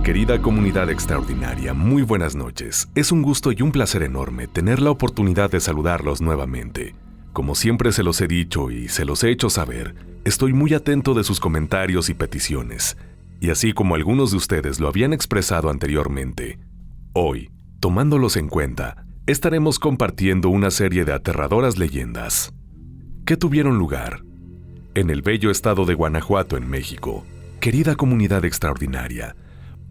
Querida comunidad extraordinaria, muy buenas noches. Es un gusto y un placer enorme tener la oportunidad de saludarlos nuevamente. Como siempre se los he dicho y se los he hecho saber, estoy muy atento de sus comentarios y peticiones. Y así como algunos de ustedes lo habían expresado anteriormente, hoy, tomándolos en cuenta, estaremos compartiendo una serie de aterradoras leyendas que tuvieron lugar en el bello estado de Guanajuato, en México. Querida comunidad extraordinaria,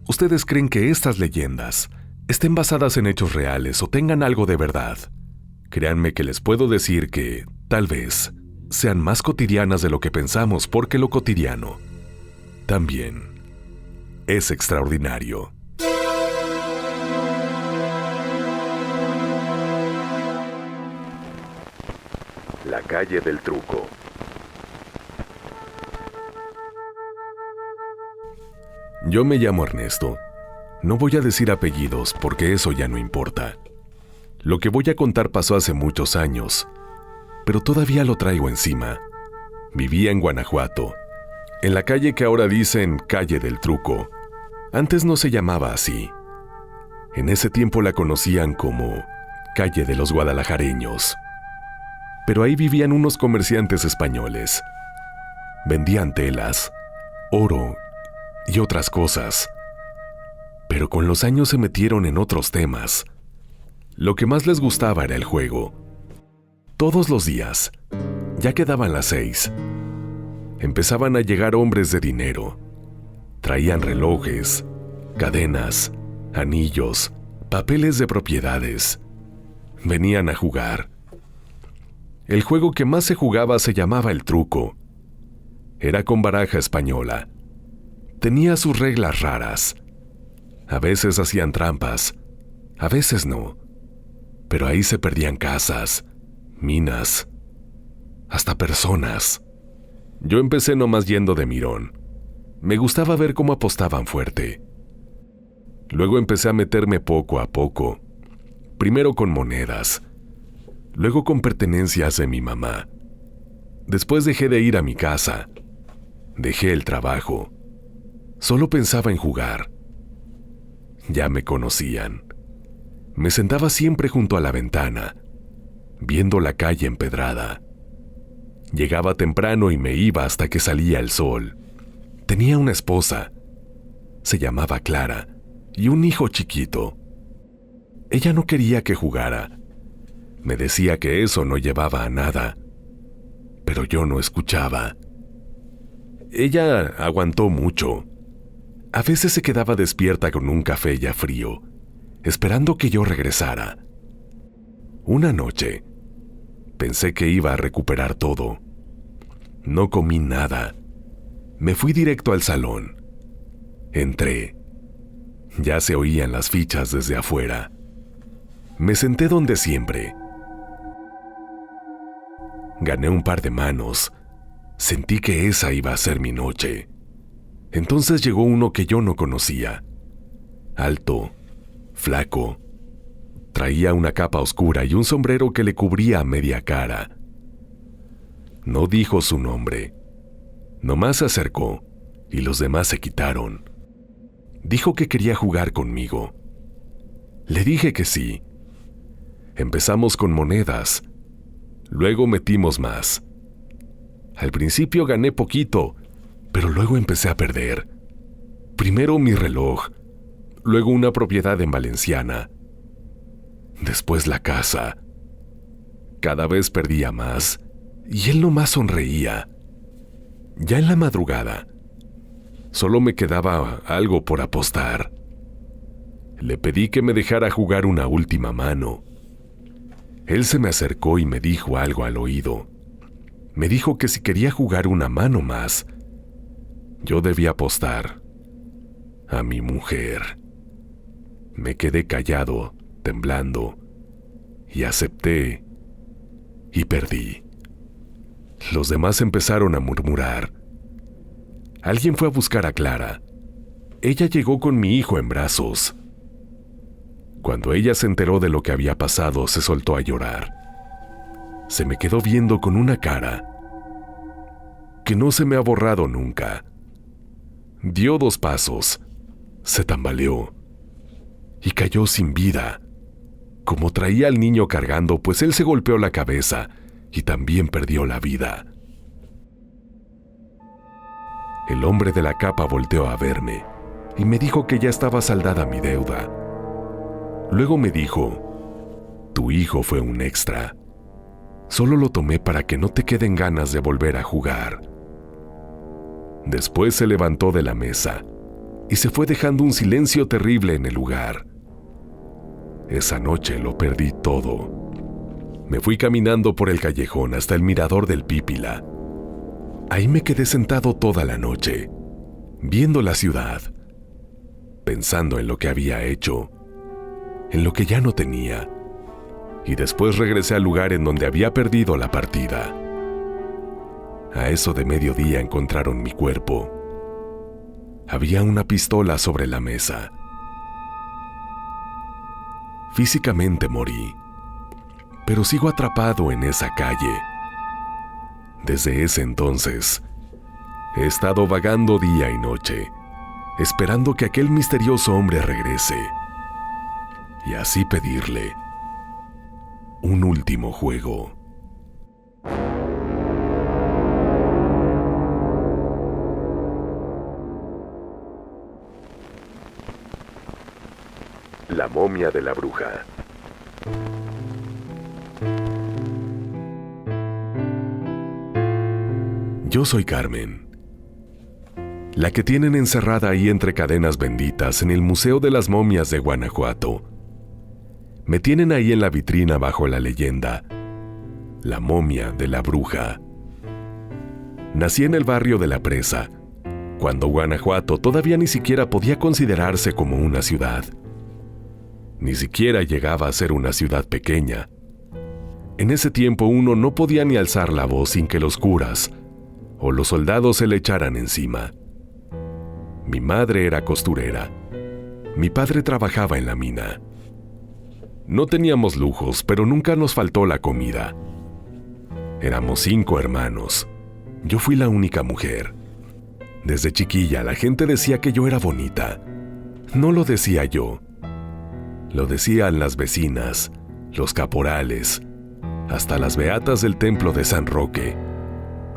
¿ustedes creen que estas leyendas estén basadas en hechos reales o tengan algo de verdad? Créanme que les puedo decir que, tal vez, sean más cotidianas de lo que pensamos, porque lo cotidiano también es extraordinario. La calle del truco. Yo me llamo Ernesto. No voy a decir apellidos porque eso ya no importa. Lo que voy a contar pasó hace muchos años, pero todavía lo traigo encima. Vivía en Guanajuato, en la calle que ahora dicen Calle del Truco. Antes no se llamaba así. En ese tiempo la conocían como Calle de los Guadalajareños. Pero ahí vivían unos comerciantes españoles. Vendían telas, oro y otras cosas. Pero con los años se metieron en otros temas. Lo que más les gustaba era el juego. Todos los días, ya que daban las 6, empezaban a llegar hombres de dinero. Traían relojes, cadenas, anillos, papeles de propiedades. Venían a jugar. El juego que más se jugaba se llamaba el truco. Era con baraja española. Tenía sus reglas raras. A veces hacían trampas, a veces no. Pero ahí se perdían casas, minas, hasta personas. Yo empecé nomás yendo de mirón. Me gustaba ver cómo apostaban fuerte. Luego empecé a meterme poco a poco. Primero con monedas, luego con pertenencias de mi mamá. Después dejé de ir a mi casa. Dejé el trabajo. Solo pensaba en jugar. Ya me conocían. Me sentaba siempre junto a la ventana, viendo la calle empedrada. Llegaba temprano y me iba hasta que salía el sol. Tenía una esposa. Se llamaba Clara, y un hijo chiquito. Ella no quería que jugara. Me decía que eso no llevaba a nada. Pero yo no escuchaba. Ella aguantó mucho. A veces se quedaba despierta con un café ya frío, esperando que yo regresara. Una noche, pensé que iba a recuperar todo. No comí nada. Me fui directo al salón. Entré. Ya se oían las fichas desde afuera. Me senté donde siempre. Gané un par de manos. Sentí que esa iba a ser mi noche. Entonces llegó uno que yo no conocía. Alto, flaco. Traía una capa oscura y un sombrero que le cubría media cara. No dijo su nombre. Nomás se acercó y los demás se quitaron. Dijo que quería jugar conmigo. Le dije que sí. Empezamos con monedas. Luego metimos más. Al principio gané poquito, pero luego empecé a perder. Primero mi reloj, luego una propiedad en Valenciana. Después la casa. Cada vez perdía más, y él nomás sonreía. Ya en la madrugada, solo me quedaba algo por apostar. Le pedí que me dejara jugar una última mano. Él se me acercó y me dijo algo al oído. Me dijo que si quería jugar una mano más, yo debía apostar a mi mujer. Me quedé callado, temblando, y acepté, y perdí. Los demás empezaron a murmurar. Alguien fue a buscar a Clara. Ella llegó con mi hijo en brazos. Cuando ella se enteró de lo que había pasado, se soltó a llorar. Se me quedó viendo con una cara que no se me ha borrado nunca. Dio 2 pasos se tambaleó y cayó sin vida. Como traía al niño cargando, pues él se golpeó la cabeza y también perdió la vida. El hombre de la capa volteó a verme y me dijo que ya estaba saldada mi deuda. Luego me dijo: tu hijo fue un extra. Solo lo tomé para que no te queden ganas de volver a jugar. Después se levantó de la mesa y se fue dejando un silencio terrible en el lugar. Esa noche lo perdí todo. Me fui caminando por el callejón hasta el mirador del Pípila. Ahí me quedé sentado toda la noche, viendo la ciudad, pensando en lo que había hecho, en lo que ya no tenía, y después regresé al lugar en donde había perdido la partida. A eso de mediodía encontraron mi cuerpo. Había una pistola sobre la mesa. Físicamente morí, pero sigo atrapado en esa calle. Desde ese entonces, he estado vagando día y noche, esperando que aquel misterioso hombre regrese, y así pedirle un último juego. La momia de la bruja. Yo soy Carmen, la que tienen encerrada ahí entre cadenas benditas en el Museo de las Momias de Guanajuato. Me tienen ahí en la vitrina bajo la leyenda La momia de la bruja. Nací en el barrio de La Presa, cuando Guanajuato todavía ni siquiera podía considerarse como una ciudad. Ni siquiera llegaba a ser una ciudad pequeña. En ese tiempo uno no podía ni alzar la voz sin que los curas o los soldados se le echaran encima. Mi madre era costurera. Mi padre trabajaba en la mina. No teníamos lujos, pero nunca nos faltó la comida. Éramos 5 hermanos. Yo fui la única mujer. Desde chiquilla la gente decía que yo era bonita. No lo decía yo. Lo decían las vecinas, los caporales, hasta las beatas del templo de San Roque,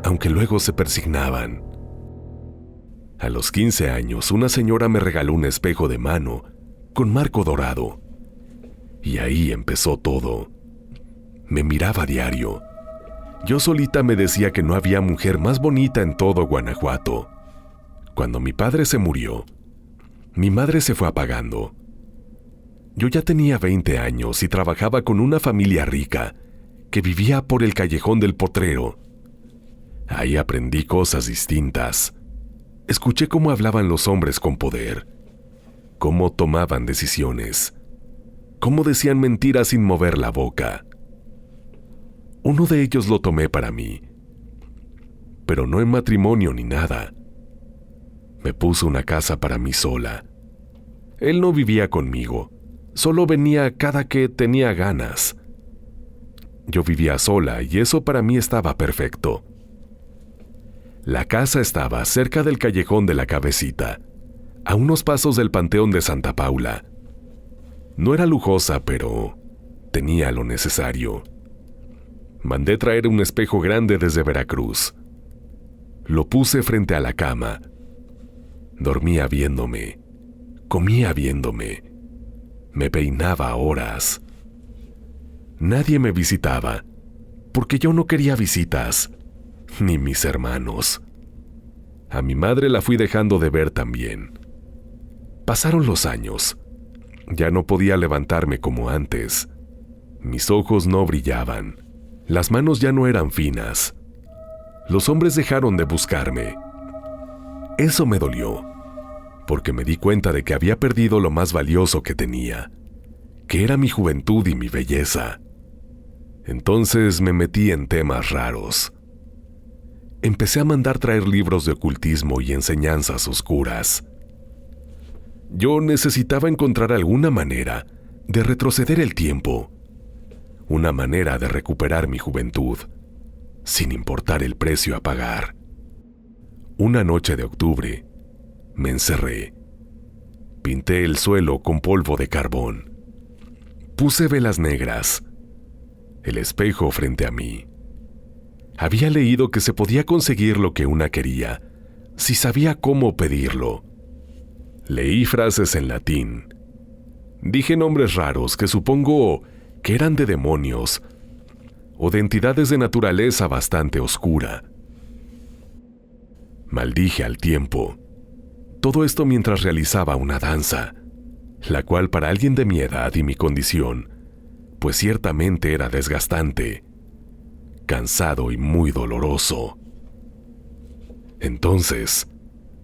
aunque luego se persignaban. A los 15 años, una señora me regaló un espejo de mano con marco dorado. Y ahí empezó todo. Me miraba a diario. Yo solita me decía que no había mujer más bonita en todo Guanajuato. Cuando mi padre se murió, mi madre se fue apagando. Yo ya tenía 20 años y trabajaba con una familia rica que vivía por el callejón del Potrero. Ahí aprendí cosas distintas. Escuché cómo hablaban los hombres con poder, cómo tomaban decisiones, cómo decían mentiras sin mover la boca. Uno de ellos lo tomé para mí, pero no en matrimonio ni nada. Me puso una casa para mí sola. Él no vivía conmigo, solo venía cada que tenía ganas. Yo vivía sola y eso para mí estaba perfecto. La casa estaba cerca del callejón de la Cabecita, a unos pasos del Panteón de Santa Paula. No era lujosa, pero tenía lo necesario. Mandé traer un espejo grande desde Veracruz. Lo puse frente a la cama. Dormía viéndome, comía viéndome, me peinaba a horas. Nadie me visitaba, porque yo no quería visitas, ni mis hermanos. A mi madre la fui dejando de ver también. Pasaron los años. Ya no podía levantarme como antes. Mis ojos no brillaban. Las manos ya no eran finas. Los hombres dejaron de buscarme. Eso me dolió, porque me di cuenta de que había perdido lo más valioso que tenía, que era mi juventud y mi belleza. Entonces me metí en temas raros. Empecé a mandar traer libros de ocultismo y enseñanzas oscuras. Yo necesitaba encontrar alguna manera de retroceder el tiempo, una manera de recuperar mi juventud, sin importar el precio a pagar. Una noche de octubre, me encerré. Pinté el suelo con polvo de carbón. Puse velas negras. El espejo frente a mí. Había leído que se podía conseguir lo que una quería, si sabía cómo pedirlo. Leí frases en latín. Dije nombres raros que supongo que eran de demonios o de entidades de naturaleza bastante oscura. Maldije al tiempo. Todo esto mientras realizaba una danza, la cual para alguien de mi edad y mi condición, pues ciertamente era desgastante, cansado y muy doloroso. Entonces,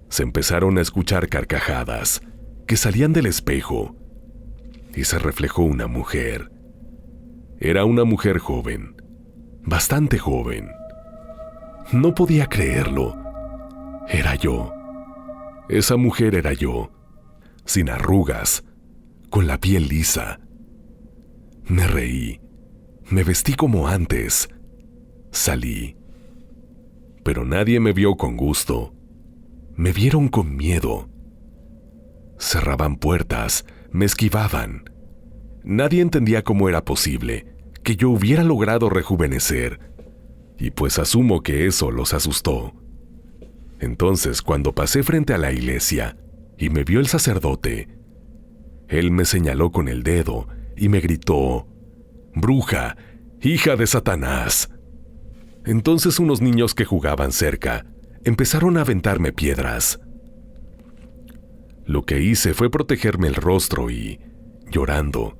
se empezaron a escuchar carcajadas que salían del espejo y se reflejó una mujer. Era una mujer joven, bastante joven. No podía creerlo. Era yo. Esa mujer era yo, sin arrugas, con la piel lisa. Me reí, me vestí como antes, salí. Pero nadie me vio con gusto. Me vieron con miedo. Cerraban puertas, me esquivaban. Nadie entendía cómo era posible que yo hubiera logrado rejuvenecer, y pues asumo que eso los asustó. Entonces, cuando pasé frente a la iglesia y me vio el sacerdote, él me señaló con el dedo y me gritó: «¡Bruja, hija de Satanás!». Entonces unos niños que jugaban cerca empezaron a aventarme piedras. Lo que hice fue protegerme el rostro y, llorando,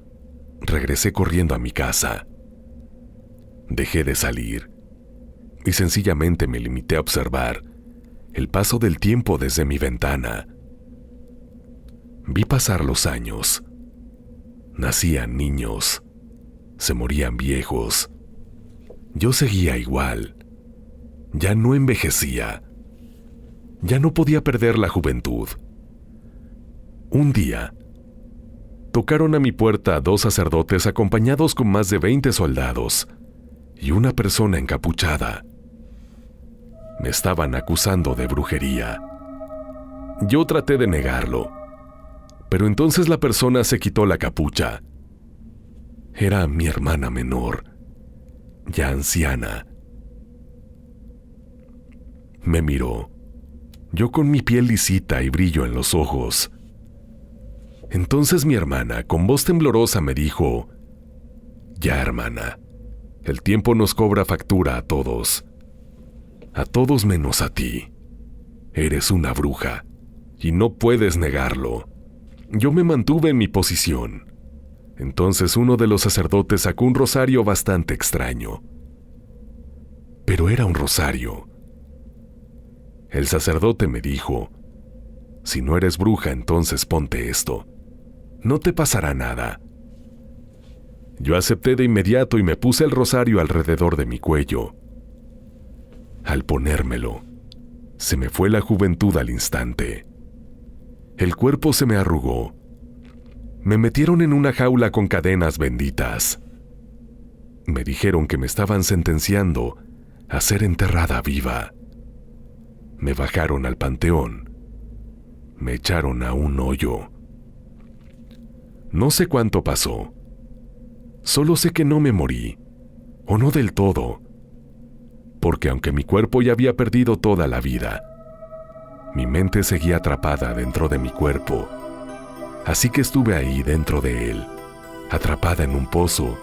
regresé corriendo a mi casa. Dejé de salir y sencillamente me limité a observar el paso del tiempo desde mi ventana. Vi pasar los años. Nacían niños, se morían viejos. Yo seguía igual. Ya no envejecía. Ya no podía perder la juventud. Un día, tocaron a mi puerta 2 sacerdotes acompañados con más de 20 soldados y una persona encapuchada. Me estaban acusando de brujería. Yo traté de negarlo, pero entonces la persona se quitó la capucha. Era mi hermana menor, ya anciana. Me miró, yo con mi piel lisita y brillo en los ojos. Entonces mi hermana, con voz temblorosa, me dijo: «Ya, hermana, el tiempo nos cobra factura a todos menos a ti. Eres una bruja, y no puedes negarlo». Yo me mantuve en mi posición. Entonces uno de los sacerdotes sacó un rosario bastante extraño. Pero era un rosario. El sacerdote me dijo: «Si no eres bruja, entonces ponte esto. No te pasará nada». Yo acepté de inmediato y me puse el rosario alrededor de mi cuello. Al ponérmelo, se me fue la juventud al instante. El cuerpo se me arrugó. Me metieron en una jaula con cadenas benditas. Me dijeron que me estaban sentenciando a ser enterrada viva. Me bajaron al panteón. Me echaron a un hoyo. No sé cuánto pasó. Solo sé que no me morí, o no del todo, porque aunque mi cuerpo ya había perdido toda la vida, mi mente seguía atrapada dentro de mi cuerpo. Así que estuve ahí dentro de él, atrapada en un pozo,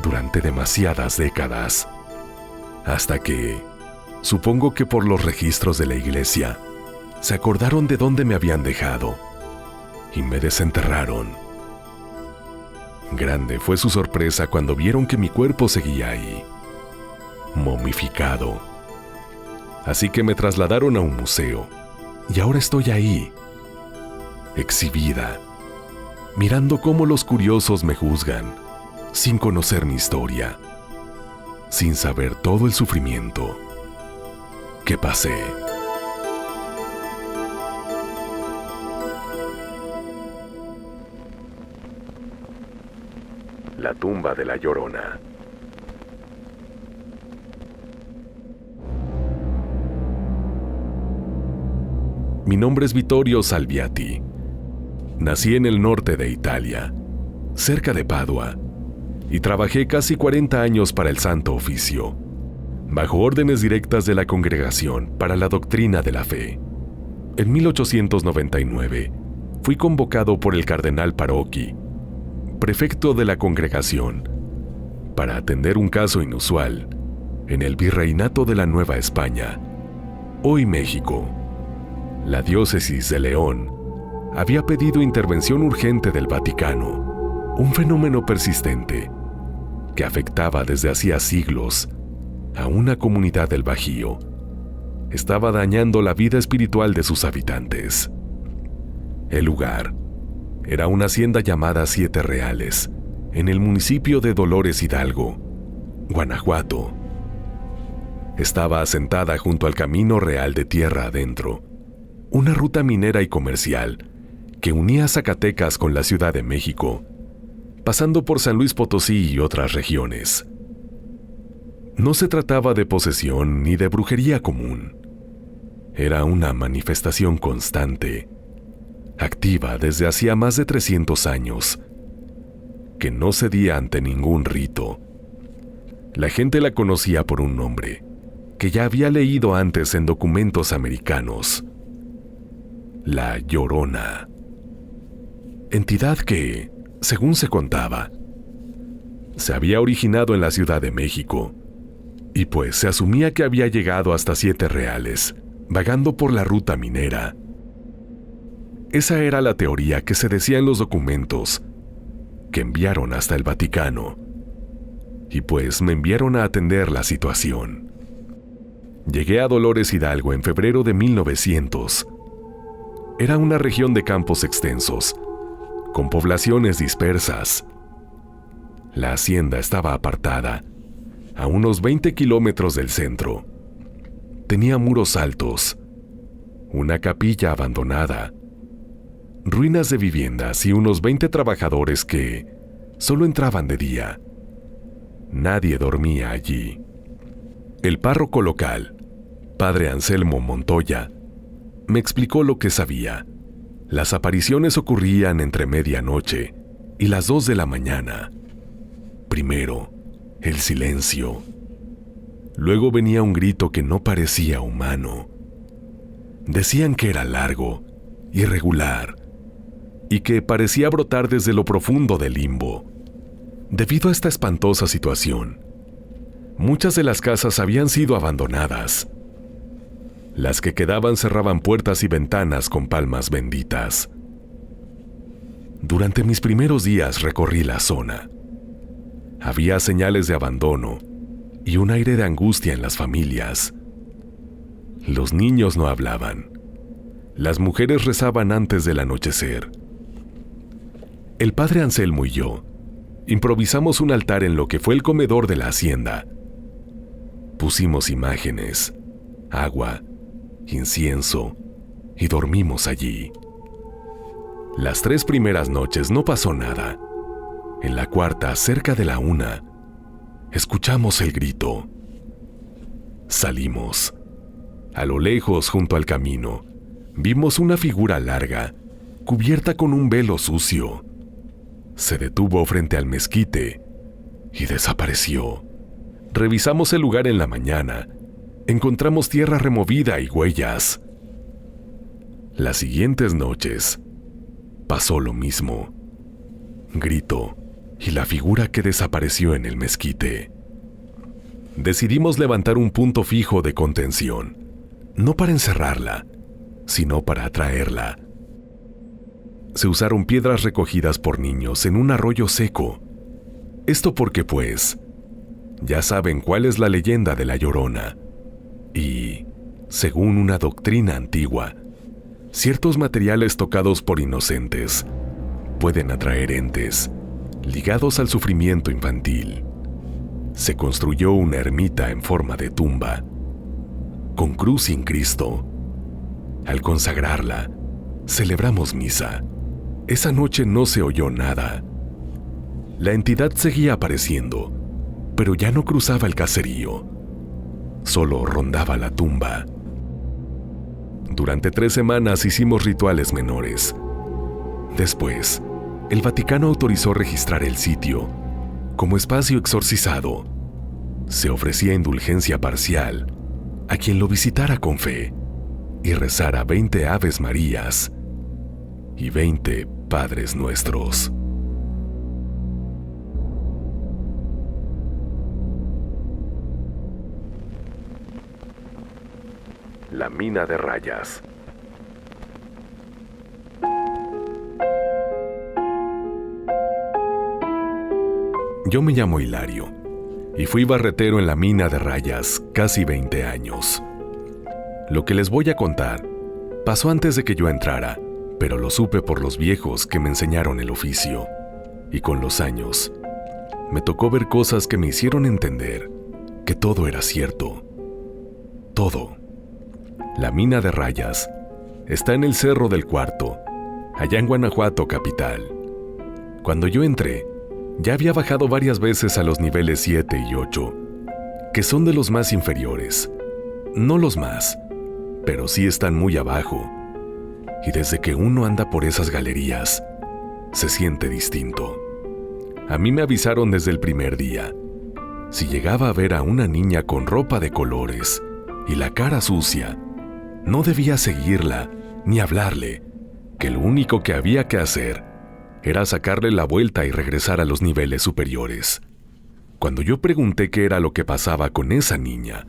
durante demasiadas décadas, hasta que, supongo que por los registros de la iglesia, se acordaron de dónde me habían dejado y me desenterraron. Grande fue su sorpresa cuando vieron que mi cuerpo seguía ahí, momificado. Así que me trasladaron a un museo, y ahora estoy ahí, exhibida, mirando cómo los curiosos me juzgan, sin conocer mi historia, sin saber todo el sufrimiento que pasé. La tumba de la Llorona. Mi nombre es Vittorio Salviati. Nací en el norte de Italia, cerca de Padua, y trabajé casi 40 años para el Santo Oficio, bajo órdenes directas de la Congregación para la Doctrina de la Fe. En 1899, fui convocado por el cardenal Parocchi, prefecto de la Congregación, para atender un caso inusual en el Virreinato de la Nueva España, hoy México. La diócesis de León había pedido intervención urgente del Vaticano, un fenómeno persistente que afectaba desde hacía siglos a una comunidad del Bajío. Estaba dañando la vida espiritual de sus habitantes. El lugar era una hacienda llamada Siete Reales, en el municipio de Dolores Hidalgo, Guanajuato. Estaba asentada junto al Camino Real de Tierra Adentro, una ruta minera y comercial que unía Zacatecas con la Ciudad de México, pasando por San Luis Potosí y otras regiones. No se trataba de posesión ni de brujería común. Era una manifestación constante, activa desde hacía más de 300 años, que no cedía ante ningún rito. La gente la conocía por un nombre que ya había leído antes en documentos americanos: La Llorona. Entidad que, según se contaba, se había originado en la Ciudad de México, y pues se asumía que había llegado hasta Siete Reales, vagando por la ruta minera. Esa era la teoría que se decía en los documentos que enviaron hasta el Vaticano, y pues me enviaron a atender la situación. Llegué a Dolores Hidalgo en febrero de 1900. Era una región de campos extensos, con poblaciones dispersas. La hacienda estaba apartada, a unos 20 kilómetros del centro. Tenía muros altos, una capilla abandonada, ruinas de viviendas y unos 20 trabajadores que solo entraban de día. Nadie dormía allí. El párroco local, padre Anselmo Montoya, me explicó lo que sabía. Las apariciones ocurrían entre medianoche y las 2 de la mañana. Primero, el silencio. Luego venía un grito que no parecía humano. Decían que era largo, irregular, y que parecía brotar desde lo profundo del limbo. Debido a esta espantosa situación, muchas de las casas habían sido abandonadas. Las que quedaban cerraban puertas y ventanas con palmas benditas. Durante mis primeros días recorrí la zona. Había señales de abandono y un aire de angustia en las familias. Los niños no hablaban. Las mujeres rezaban antes del anochecer. El padre Anselmo y yo improvisamos un altar en lo que fue el comedor de la hacienda. Pusimos imágenes, agua, incienso y dormimos allí. Las 3 primeras noches no pasó nada. En la cuarta, cerca de la 1, escuchamos el grito. Salimos. A lo lejos, junto al camino, vimos una figura larga, cubierta con un velo sucio. Se detuvo frente al mezquite y desapareció. Revisamos el lugar en la mañana. Encontramos tierra removida y huellas. Las siguientes noches pasó lo mismo. Grito y la figura que desapareció en el mezquite. Decidimos levantar un punto fijo de contención, no para encerrarla, sino para atraerla. Se usaron piedras recogidas por niños en un arroyo seco. Esto porque, pues, ya saben cuál es la leyenda de La Llorona. Y, según una doctrina antigua, ciertos materiales tocados por inocentes pueden atraer entes ligados al sufrimiento infantil. Se construyó una ermita en forma de tumba, con cruz sin Cristo. Al consagrarla, celebramos misa. Esa noche no se oyó nada. La entidad seguía apareciendo, pero ya no cruzaba el caserío. Solo rondaba la tumba. Durante 3 semanas hicimos rituales menores. Después, el Vaticano autorizó registrar el sitio como espacio exorcizado. Se ofrecía indulgencia parcial a quien lo visitara con fe y rezara 20 Aves Marías y 20 Padres Nuestros. La mina de rayas. Yo me llamo Hilario y fui barretero en la mina de rayas casi 20 años. Lo que les voy a contar pasó antes de que yo entrara, pero lo supe por los viejos que me enseñaron el oficio. Y con los años, me tocó ver cosas que me hicieron entender que todo era cierto. Todo. La mina de rayas está en el Cerro del Cuarto, allá en Guanajuato capital. Cuando yo entré, ya había bajado varias veces a los niveles 7 y 8, que son de los más inferiores. No los más, pero sí están muy abajo. Y desde que uno anda por esas galerías, se siente distinto. A mí me avisaron desde el primer día. Si llegaba a ver a una niña con ropa de colores y la cara sucia, no debía seguirla ni hablarle, que lo único que había que hacer era sacarle la vuelta y regresar a los niveles superiores. Cuando yo pregunté qué era lo que pasaba con esa niña,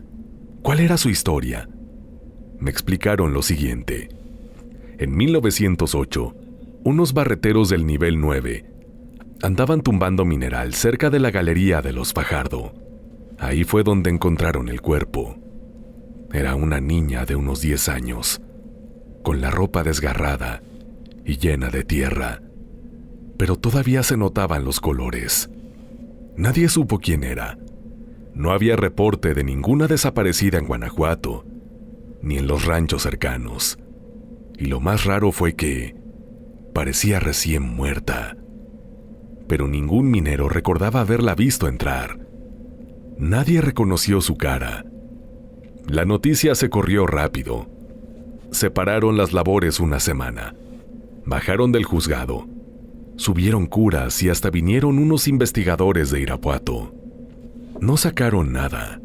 cuál era su historia, me explicaron lo siguiente. En 1908, unos barreteros del nivel 9 andaban tumbando mineral cerca de la galería de los Fajardo. Ahí fue donde encontraron el cuerpo. Era una niña de unos 10 años, con la ropa desgarrada y llena de tierra, pero todavía se notaban los colores. Nadie supo quién era. No había reporte de ninguna desaparecida en Guanajuato, ni en los ranchos cercanos. Y lo más raro fue que parecía recién muerta. Pero ningún minero recordaba haberla visto entrar. Nadie reconoció su cara. La noticia se corrió rápido. Separaron las labores una semana. Bajaron del juzgado. Subieron curas y hasta vinieron unos investigadores de Irapuato. No sacaron nada.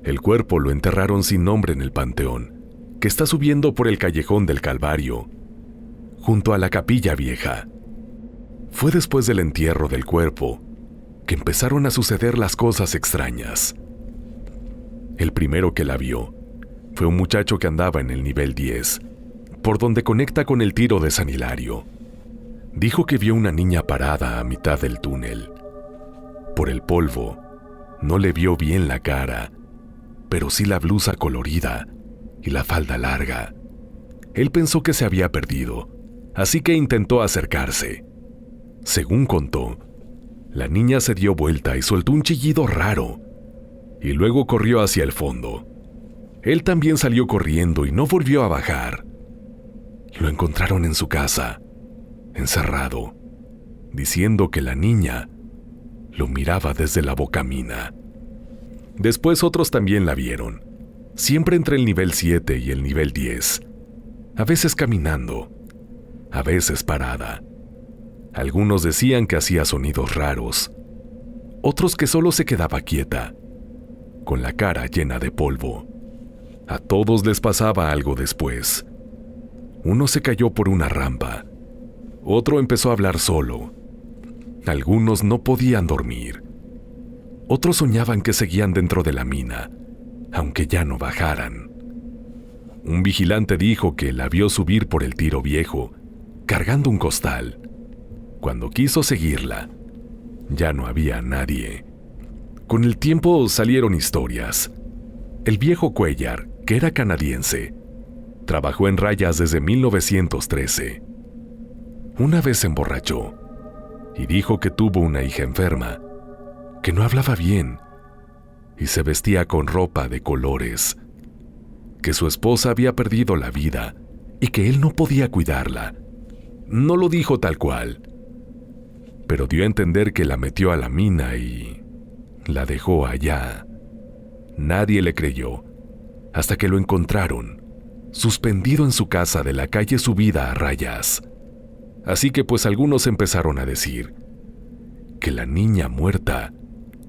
El cuerpo lo enterraron sin nombre en el panteón, que está subiendo por el callejón del Calvario, junto a la Capilla Vieja. Fue después del entierro del cuerpo que empezaron a suceder las cosas extrañas. El primero que la vio fue un muchacho que andaba en el nivel 10, por donde conecta con el tiro de San Hilario. Dijo que vio una niña parada a mitad del túnel. Por el polvo, no le vio bien la cara, pero sí la blusa colorida y la falda larga. Él pensó que se había perdido, así que intentó acercarse. Según contó, la niña se dio vuelta y soltó un chillido raro, y luego corrió hacia el fondo. Él también salió corriendo y no volvió a bajar. Lo encontraron en su casa, encerrado, diciendo que la niña lo miraba desde la bocamina. Después otros también la vieron, siempre entre el nivel 7 y el nivel 10, a veces caminando, a veces parada. Algunos decían que hacía sonidos raros, otros que solo se quedaba quieta, con la cara llena de polvo. A todos les pasaba algo después. Uno se cayó por una rampa, otro empezó a hablar solo. Algunos no podían dormir. Otros soñaban que seguían dentro de la mina, aunque ya no bajaran. Un vigilante dijo que la vio subir por el tiro viejo, cargando un costal. Cuando quiso seguirla, ya no había nadie. Con el tiempo salieron historias. El viejo Cuellar, que era canadiense, trabajó en rayas desde 1913. Una vez se emborrachó y dijo que tuvo una hija enferma, que no hablaba bien y se vestía con ropa de colores, que su esposa había perdido la vida y que él no podía cuidarla. No lo dijo tal cual, pero dio a entender que la metió a la mina y la dejó allá. Nadie le creyó, hasta que lo encontraron, suspendido en su casa de la calle Subida a Rayas. Así que pues algunos empezaron a decir que la niña muerta,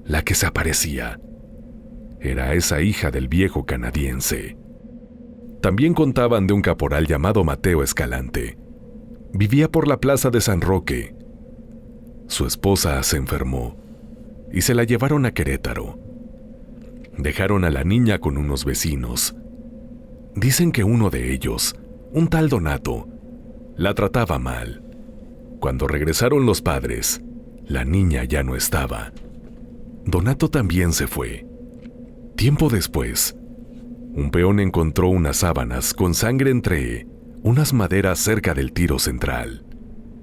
la que se aparecía, era esa hija del viejo canadiense. También contaban de un caporal llamado Mateo Escalante. Vivía por la plaza de San Roque. Su esposa se enfermó y se la llevaron a Querétaro. Dejaron a la niña con unos vecinos. Dicen que uno de ellos, un tal Donato, la trataba mal. Cuando regresaron los padres, la niña ya no estaba. Donato también se fue. Tiempo después, un peón encontró unas sábanas con sangre entre unas maderas cerca del tiro central.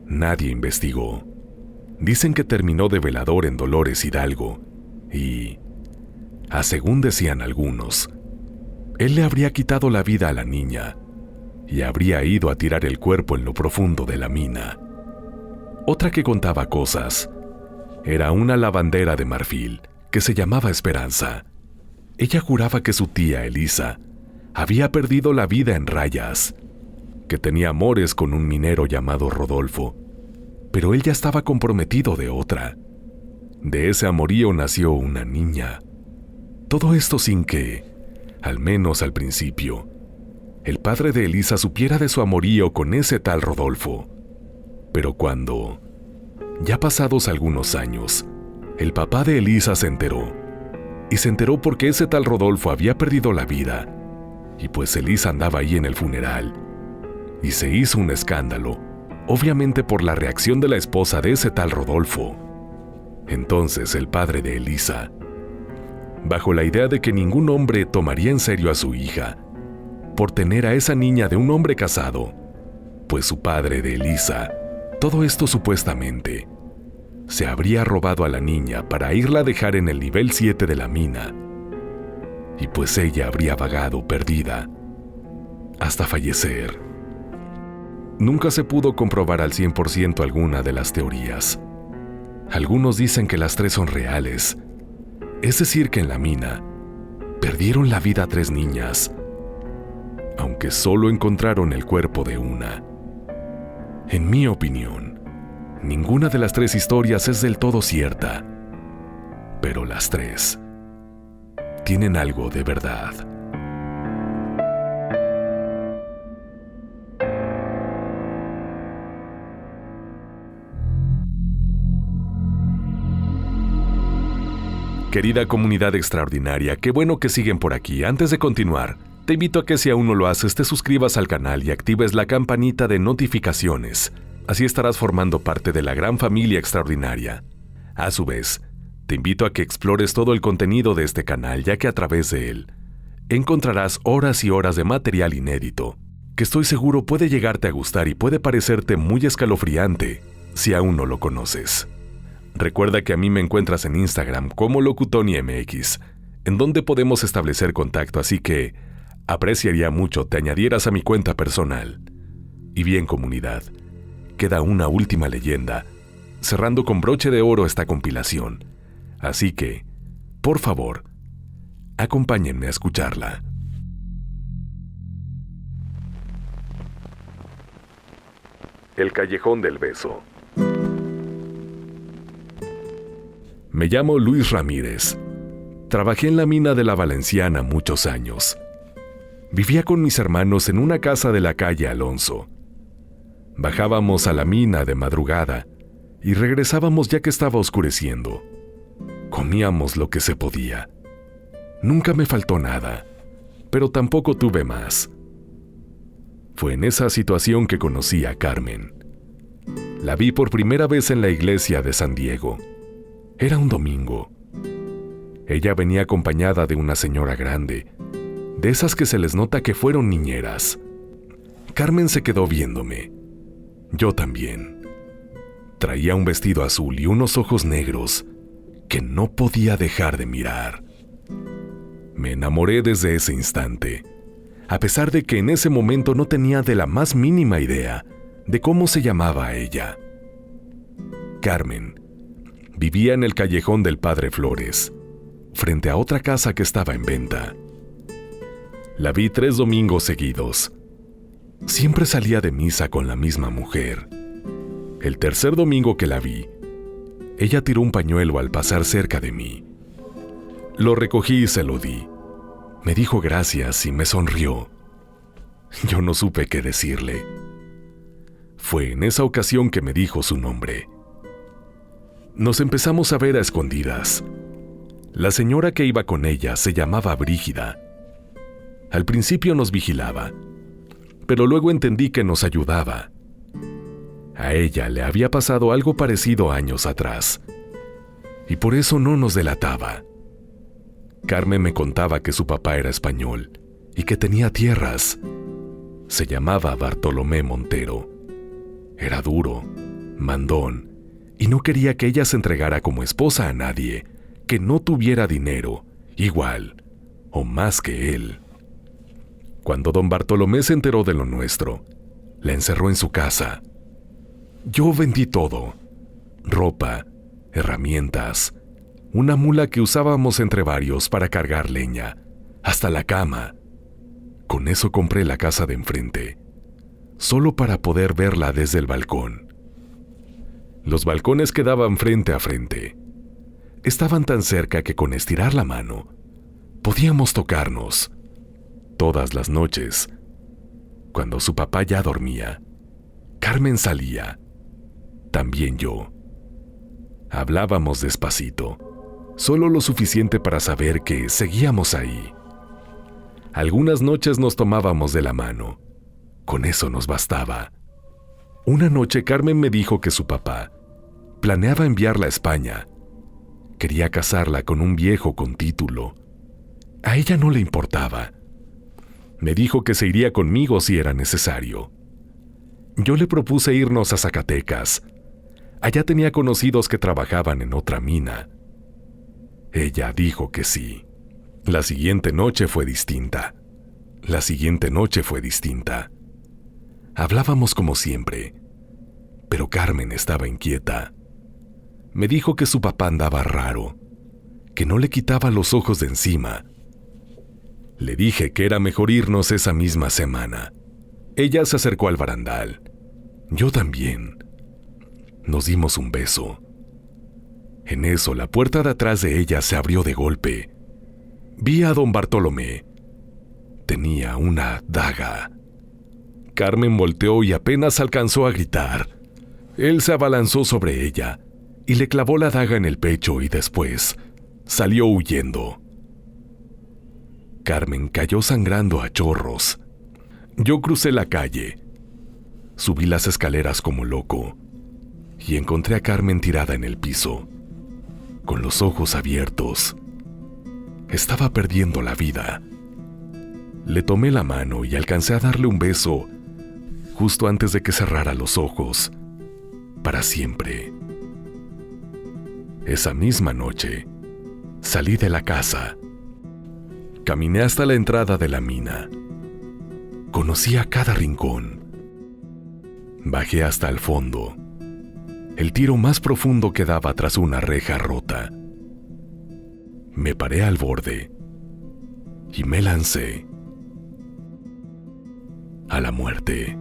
Nadie investigó. Dicen que terminó de velador en Dolores Hidalgo y, según decían algunos, él le habría quitado la vida a la niña y habría ido a tirar el cuerpo en lo profundo de la mina. Otra que contaba cosas era una lavandera de marfil que se llamaba Esperanza. Ella juraba que su tía Elisa había perdido la vida en rayas, que tenía amores con un minero llamado Rodolfo, pero él ya estaba comprometido de otra. De ese amorío nació una niña. Todo esto sin que, al menos al principio, el padre de Elisa supiera de su amorío con ese tal Rodolfo. Pero cuando, ya pasados algunos años, el papá de Elisa se enteró, y se enteró porque ese tal Rodolfo había perdido la vida, y pues Elisa andaba ahí en el funeral, y se hizo un escándalo, obviamente por la reacción de la esposa de ese tal Rodolfo. Entonces el padre de Elisa, bajo la idea de que ningún hombre tomaría en serio a su hija, por tener a esa niña de un hombre casado, pues su padre de Elisa, todo esto supuestamente, se habría robado a la niña para irla a dejar en el nivel 7 de la mina, y pues ella habría vagado perdida hasta fallecer. Nunca se pudo comprobar al 100% alguna de las teorías. Algunos dicen que las tres son reales, es decir que en la mina perdieron la vida 3 niñas, aunque solo encontraron el cuerpo de una. En mi opinión, ninguna de las 3 historias es del todo cierta, pero las 3 tienen algo de verdad. Querida comunidad extraordinaria, qué bueno que siguen por aquí. Antes de continuar, te invito a que si aún no lo haces, te suscribas al canal y actives la campanita de notificaciones. Así estarás formando parte de la gran familia extraordinaria. A su vez, te invito a que explores todo el contenido de este canal, ya que a través de él encontrarás horas y horas de material inédito, que estoy seguro puede llegarte a gustar y puede parecerte muy escalofriante si aún no lo conoces. Recuerda que a mí me encuentras en Instagram como LocuTonyMX, en donde podemos establecer contacto, así que apreciaría mucho te añadieras a mi cuenta personal. Y bien, comunidad, queda una última leyenda, cerrando con broche de oro esta compilación. Así que, por favor, acompáñenme a escucharla. El Callejón del Beso. Me llamo Luis Ramírez. Trabajé en la mina de la Valenciana muchos años. Vivía con mis hermanos en una casa de la calle Alonso. Bajábamos a la mina de madrugada y regresábamos ya que estaba oscureciendo. Comíamos lo que se podía. Nunca me faltó nada, pero tampoco tuve más. Fue en esa situación que conocí a Carmen. La vi por primera vez en la iglesia de San Diego. Era un domingo. Ella venía acompañada de una señora grande, de esas que se les nota que fueron niñeras. Carmen se quedó viéndome. Yo también. Traía un vestido azul y unos ojos negros que no podía dejar de mirar. Me enamoré desde ese instante, a pesar de que en ese momento no tenía de la más mínima idea de cómo se llamaba ella. Carmen vivía en el callejón del Padre Flores, frente a otra casa que estaba en venta. La vi 3 domingos seguidos. Siempre salía de misa con la misma mujer. El tercer domingo que la vi, ella tiró un pañuelo al pasar cerca de mí. Lo recogí y se lo di. Me dijo gracias y me sonrió. Yo no supe qué decirle. Fue en esa ocasión que me dijo su nombre. Nos empezamos a ver a escondidas. La señora que iba con ella se llamaba Brígida. Al principio nos vigilaba, pero luego entendí que nos ayudaba. A ella le había pasado algo parecido años atrás, y por eso no nos delataba. Carmen me contaba que su papá era español y que tenía tierras. Se llamaba Bartolomé Montero. Era duro, mandón, y no quería que ella se entregara como esposa a nadie que no tuviera dinero, igual o más que él. Cuando don Bartolomé se enteró de lo nuestro, la encerró en su casa. Yo vendí todo: ropa, herramientas, una mula que usábamos entre varios para cargar leña, hasta la cama. Con eso compré la casa de enfrente, solo para poder verla desde el balcón. Los balcones quedaban frente a frente. Estaban tan cerca que con estirar la mano podíamos tocarnos. Todas las noches, cuando su papá ya dormía, Carmen salía, también yo. Hablábamos despacito, solo lo suficiente para saber que seguíamos ahí. Algunas noches nos tomábamos de la mano. Con eso nos bastaba. Una noche Carmen me dijo que su papá planeaba enviarla a España. Quería casarla con un viejo con título. A ella no le importaba. Me dijo que se iría conmigo si era necesario. Yo le propuse irnos a Zacatecas. Allá tenía conocidos que trabajaban en otra mina. Ella dijo que sí. La siguiente noche fue distinta. Hablábamos como siempre, pero Carmen estaba inquieta. Me dijo que su papá andaba raro, que no le quitaba los ojos de encima. Le dije que era mejor irnos esa misma semana. Ella se acercó al barandal. Yo también. Nos dimos un beso. En eso, la puerta de atrás de ella se abrió de golpe. Vi a don Bartolomé. Tenía una daga. Carmen volteó y apenas alcanzó a gritar. Él se abalanzó sobre ella y le clavó la daga en el pecho y después salió huyendo. Carmen cayó sangrando a chorros. Yo crucé la calle. Subí las escaleras como loco y encontré a Carmen tirada en el piso, con los ojos abiertos. Estaba perdiendo la vida. Le tomé la mano y alcancé a darle un beso justo antes de que cerrara los ojos, para siempre. Esa misma noche, salí de la casa. Caminé hasta la entrada de la mina. Conocí a cada rincón. Bajé hasta el fondo. El tiro más profundo quedaba tras una reja rota. Me paré al borde y me lancé a la muerte.